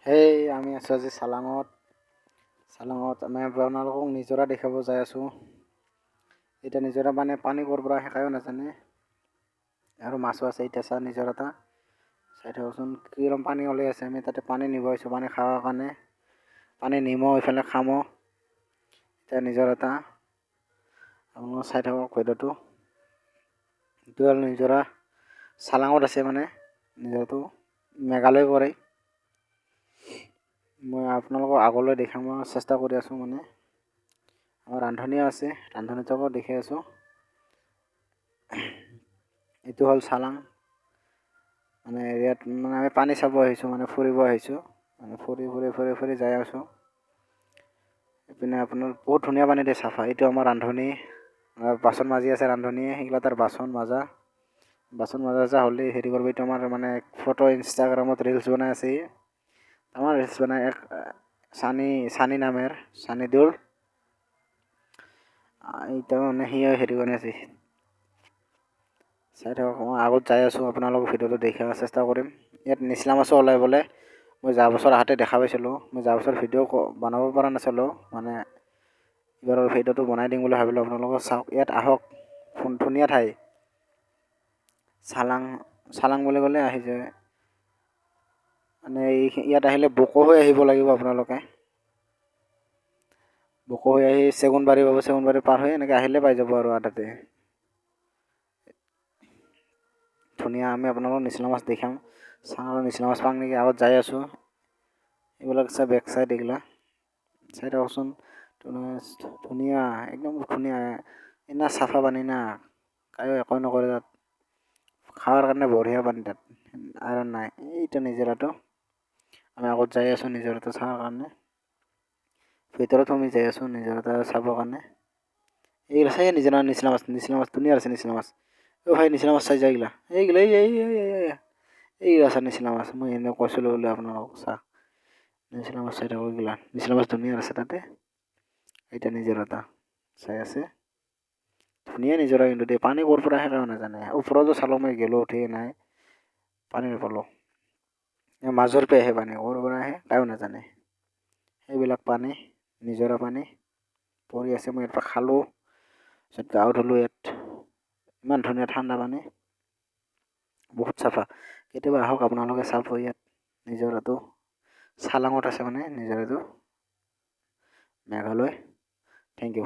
হেই আমি আছোঁ আজি চালাঙত আমি আপোনালোকক নিজৰা দেখাব যাই আছোঁ। এতিয়া নিজৰা মানে পানী ক'ৰ পৰা আহে কায়ো নাজানে আৰু মাছো আছে। এতিয়া চা নিজৰা এটা চাই থাকচোন কিৰম পানী ওলাই আছে। আমি তাতে পানী নিব আহিছোঁ, পানী খাবৰ কাৰণে। পানী নিমো এইফালে খামো। এতিয়া নিজৰা এটা আপোনালোকে চাই থাকক ভিডিঅ'টো। এইটো হ'ল নিজৰা, চালাঙত আছে মানে নিজৰাটো, মেঘালয় পৰে। মই আপোনালোকক আগলৈ দেখাব চেষ্টা কৰি আছোঁ। মানে আমাৰ ৰান্ধনীও আছে, ৰান্ধনীটোকো দেখাই আছোঁ। এইটো হ'ল চালাং, মানে ইয়াত মানে আমি পানী চাব আহিছোঁ, মানে ফুৰিব আহিছোঁ। মানে ফুৰি যাই আছোঁ। এইপিনে আপোনাৰ বহুত ধুনীয়া পানী দিয়ে, চাফা। এইটো আমাৰ ৰান্ধনী, বাচন মাজি আছে ৰান্ধনীয়ে, সেইগিলা তাৰ বাচন মাজা হ'লে হেৰি কৰিব। এইটো আমাৰ মানে ফটো ইনষ্টাগ্ৰামত ৰিলচ বনাই আছে। আমাৰ ৰিলচ বনাই এক চানি নামেৰ চানিদুল, এইটো মানে সিও হেৰি বনাই আছে। চাই থাকক, মই আগত যাই আছোঁ, আপোনালোকক ভিডিঅ'টো দেখাব চেষ্টা কৰিম। ইয়াত নিচলা মাছো ওলাই বোলে। মই যোৱা বছৰ আহোঁতে দেখা পাইছিলোঁ। মই যোৱা বছৰ ভিডিঅ' বনাব পৰা নাছিলোঁ, মানে এইবাৰৰ ভিডিঅ'টো বনাই দিম বুলি ভাবিলোঁ। আপোনালোকে চাওক, ইয়াত আহক, ধুনীয়া ঠাই। চালাং বুলি ক'লে আহি যায়। মানে ইয়াত আহিলে বোকো হৈ আহিব লাগিব আপোনালোকে। বোকো হৈ আহি চেগুনবাৰী পাব, চেগুনবাৰী পাৰ হৈ এনেকৈ আহিলে পাই যাব আৰু আধাতে। ধুনীয়া, আমি আপোনালোকক নিচলা মাছ দেখাম। চাওঁ নিচলা মাছ পাওঁ নেকি। আগত যাই আছোঁ, এইবিলাক চাই বেক চাইড এইগিলা চাই থাকচোন। ধুনীয়া, একদম ধুনীয়া, ইনা চাফা পানী না, কায়ো একো নকৰে তাত। খাৱাৰ কাৰণে বঢ়িয়া পানী তাত, আইৰণ নাই। এইটো নিজৰাটো, আমি আগত যাই আছোঁ নিজৰাটো চাবৰ কাৰণে। ভিতৰত আমি যাই আছোঁ নিজৰাটো চাবৰ কাৰণে। এইগিলা চাই নিচলা মাছ ধুনীয়া আছে। নিচলা মাছ, অ' ভাই নিচলা মাছ চাই যায় এইগিলা এইগিলা চা নিচলা মাছ। মই এনে কৈছিলোঁ বোলে আপোনালোকক, চা নিচলা মাছ চাই থাকক। এইগিলা নিচলা মাছ ধুনীয়া আছে তাতে। এতিয়া নিজৰা এটা চাই আছে, ধুনীয়া নিজৰা কিন্তু দেই। পানী ক'ৰ পৰা আহে কায়ো নাজানে। ওপৰতো চালোঁ, মই গ'লো উঠি নাই, পানী নাপালোঁ। মাজৰ পৰা আহে পানী, ক'ৰ পৰা আহে কায়ো নাজানে। সেইবিলাক পানী, নিজৰা পানী পৰি আছে। মই ইয়াৰ পৰা খালোঁ, তাৰপিছত গাও ধুলোঁ। ইয়াত ইমান ধুনীয়া ঠাণ্ডা পানী, বহুত চাফা। কেতিয়াবা আহক আপোনালোকে চাব। ইয়াত নিজৰাটো চালাঙত আছে, মানে নিজৰাটো মেঘালয়। Thank U.